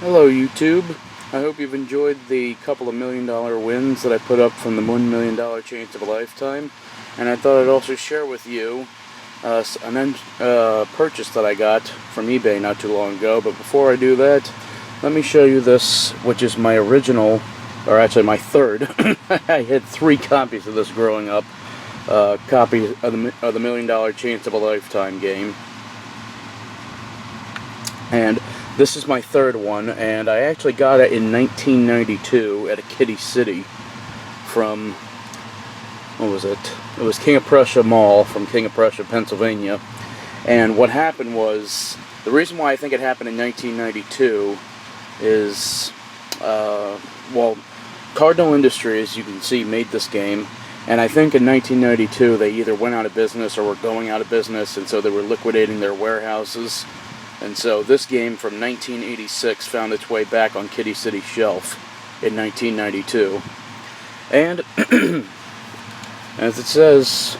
Hello YouTube. I hope you've enjoyed the couple of $1 million wins that I put up from the $1 million chance of a lifetime. And I thought I'd also share with you a purchase that I got from eBay not too long ago. But before I do that, let me show you this, which is my original, or actually my third. I had 3 copies of this growing up. Copies of the $1 million chance of a lifetime game. And this is my third one, and I actually got it in 1992 at a Kitty City from, what was it? It was King of Prussia Mall from King of Prussia, Pennsylvania. And what happened was, the reason why I think it happened in 1992 is, well, Cardinal Industries, you can see, made this game. And I think in 1992 they either went out of business or were going out of business, and so they were liquidating their warehouses. And so this game from 1986 found its way back on Kitty City's shelf in 1992. And as it says,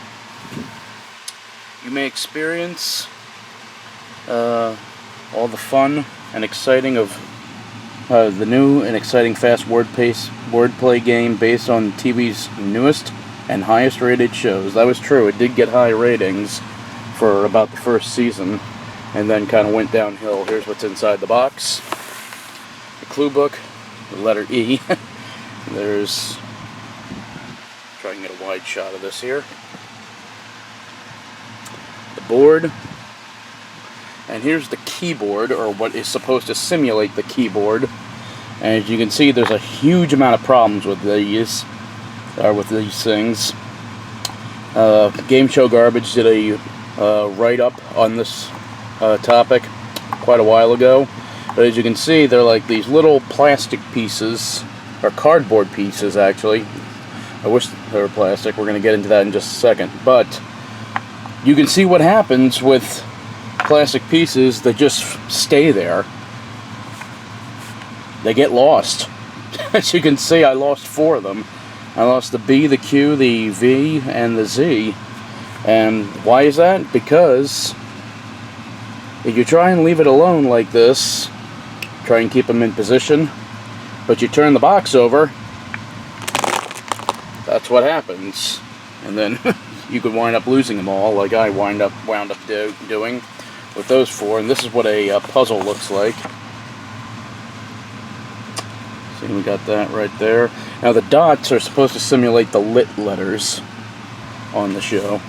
you may experience all the fun and exciting of the new and exciting fast wordplay game based on TV's newest and highest rated shows. That was true. It did get high ratings for about the first season, and then kind of went downhill. Here's what's inside the box. The clue book, the letter E. There's, try and get a wide shot of this here. The board. And here's the keyboard, or what is supposed to simulate the keyboard. And as you can see, there's a huge amount of problems with these things. Game Show Garbage did a write-up on this topic quite a while ago, but as you can see, they're like these little plastic pieces, or cardboard pieces actually. I wish they were plastic. We're going to get into that in just a second, but you can see what happens with plastic pieces that just stay there. They get lost. As you can see, I lost 4 of them. I lost the B, the Q, the V, and the Z. And why is that? Because if you try and leave it alone like this, try and keep them in position, but you turn the box over, that's what happens. And then you could wind up losing them all, like I wound up doing with those 4. And this is what a puzzle looks like. See, we got that right there. Now the dots are supposed to simulate the lit letters on the show,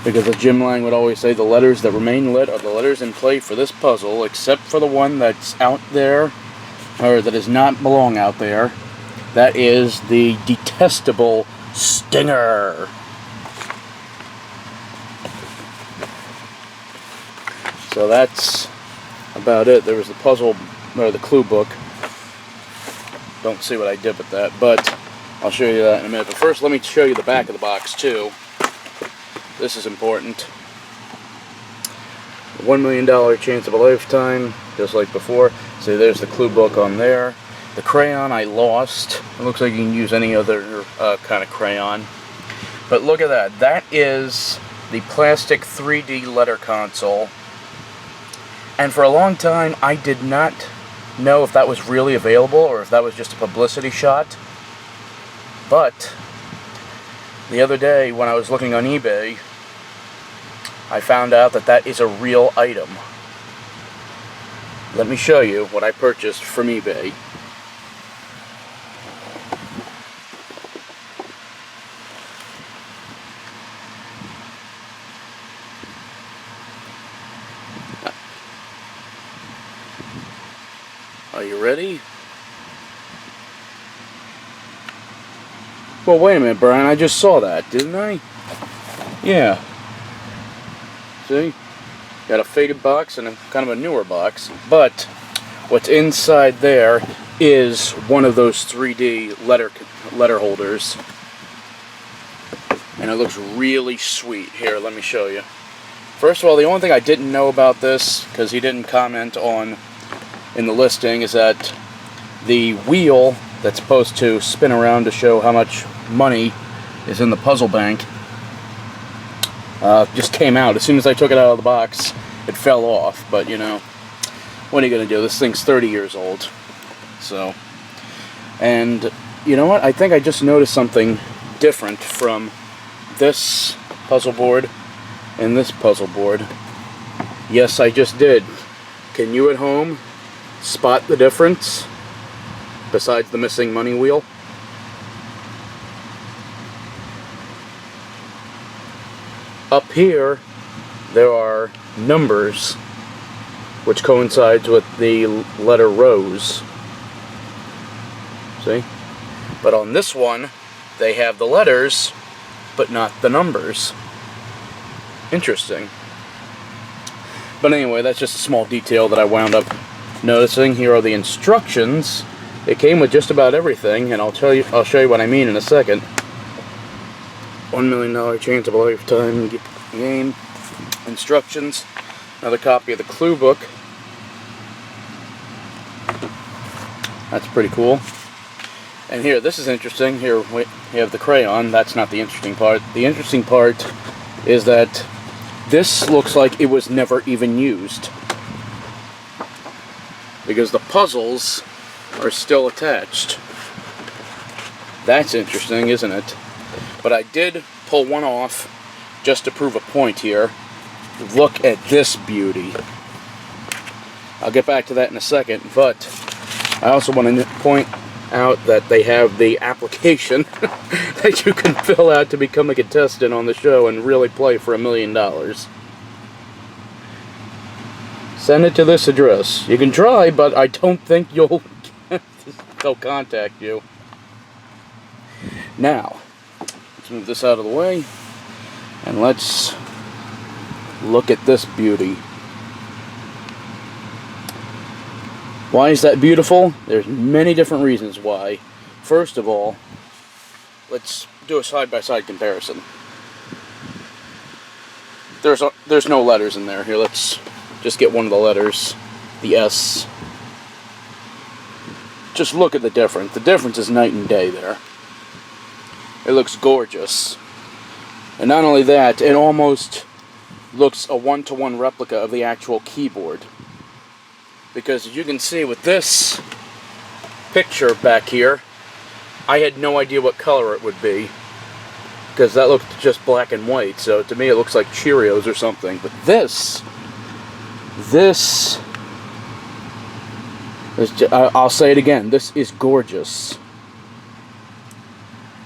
because as Jim Lang would always say, the letters that remain lit are the letters in play for this puzzle, except for the one that's out there, or that does not belong out there. That is the detestable Stinger. So that's about it. There was the puzzle, or the clue book. Don't see what I did with that, but I'll show you that in a minute. But first, let me show you the back of the box, too. This is important. $1 million chance of a lifetime, just like before. See, there's the clue book on there. The crayon I lost. It looks like you can use any other kind of crayon. But look at that. That is the plastic 3D letter console. And for a long time, I did not know if that was really available or if that was just a publicity shot. But the other day, when I was looking on eBay, I found out that that is a real item. Let me show you what I purchased from eBay. Are you ready? Well, wait a minute, Brian. I just saw that, didn't I? Yeah. See? Got a faded box and a kind of a newer box. But what's inside there is one of those 3D letter holders. And it looks really sweet. Here, let me show you. First of all, the only thing I didn't know about this, because he didn't comment on in the listing, is that the wheel that's supposed to spin around to show how much money is in the puzzle bank just came out. As soon as I took it out of the box, it fell off, but you know, what are you going to do? This thing's 30 years old. So, and you know what? I think I just noticed something different from this puzzle board and this puzzle board. Yes, I just did. Can you at home spot the difference besides the missing money wheel? Up here, there are numbers which coincides with the letter rose. See? But on this one, they have the letters, but not the numbers. Interesting. But anyway, that's just a small detail that I wound up noticing. Here are the instructions. It came with just about everything, and I'll show you what I mean in a second. $1 million chance of a lifetime game. Instructions. Another copy of the clue book. That's pretty cool. And here, this is interesting. Here we have the crayon. That's not the interesting part. The interesting part is that this looks like it was never even used, because the puzzles are still attached. That's interesting, isn't it? But I did pull one off just to prove a point here. Look at this beauty. I'll get back to that in a second, but I also want to point out that they have the application that you can fill out to become a contestant on the show and really play for $1 million. Send it to this address. You can try, but I don't think they'll contact you. Now, let's move this out of the way, and let's look at this beauty. Why is that beautiful? There's many different reasons why. First of all, let's do a side-by-side comparison. There's no letters in there. Here, let's just get one of the letters, the S. Just look at the difference. The difference is night and day there. It looks gorgeous. And not only that, it almost looks a one-to-one replica of the actual keyboard. Because as you can see with this picture back here, I had no idea what color it would be, because that looked just black and white. So to me it looks like Cheerios or something. But this I'll say it again, this is gorgeous.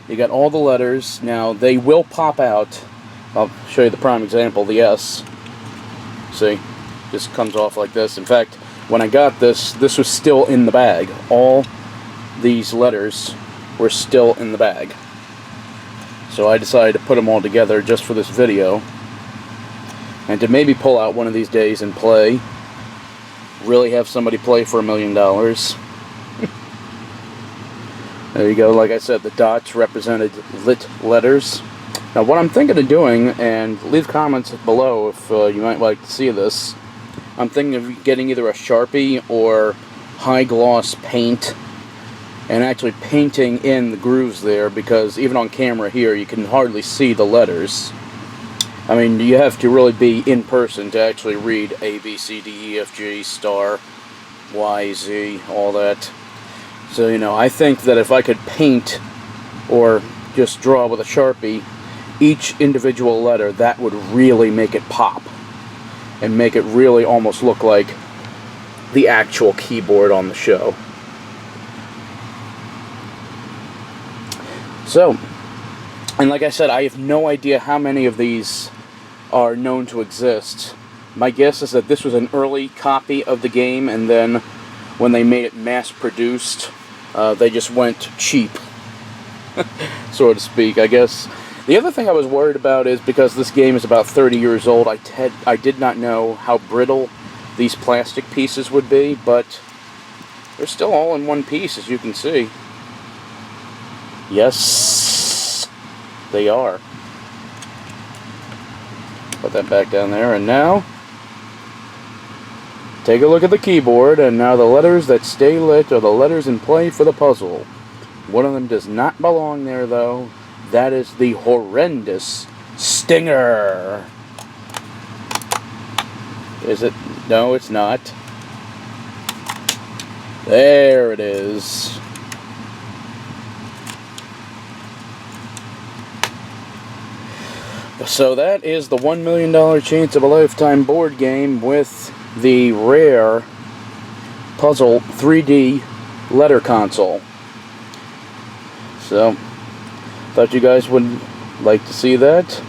You got all the letters. Now they will pop out. I'll show you the prime example, the S. See? Just comes off like this. In fact, when I got this was still in the bag. All these letters were still in the bag. So I decided to put them all together just for this video, and to maybe pull out one of these days and play. Really have somebody play for $1 million. There you go. Like I said, the dots represented lit letters. Now what I'm thinking of doing, and leave comments below if you might like to see this, I'm thinking of getting either a Sharpie or high gloss paint and actually painting in the grooves there, because even on camera here you can hardly see the letters. I mean, you have to really be in person to actually read A, B, C, D, E, F, G, star, Y, Z, all that. So, you know, I think that if I could paint or just draw with a Sharpie each individual letter, that would really make it pop and make it really almost look like the actual keyboard on the show. So, and like I said, I have no idea how many of these are known to exist. My guess is that this was an early copy of the game, and then when they made it mass-produced, they just went cheap, so to speak, I guess. The other thing I was worried about is, because this game is about 30 years old, I did not know how brittle these plastic pieces would be, but they're still all in one piece, as you can see. Yes, they are. Put that back down there, and now take a look at the keyboard, and now the letters that stay lit are the letters in play for the puzzle. One of them does not belong there, though. That is the horrendous Stinger. Is it? No, it's not. There it is. So that is the $1 million Chance of a Lifetime board game with the rare puzzle 3D letter console. So, thought you guys would like to see that.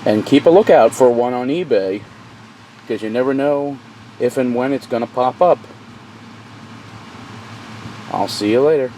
And keep a lookout for one on eBay, because you never know if and when it's going to pop up. I'll see you later.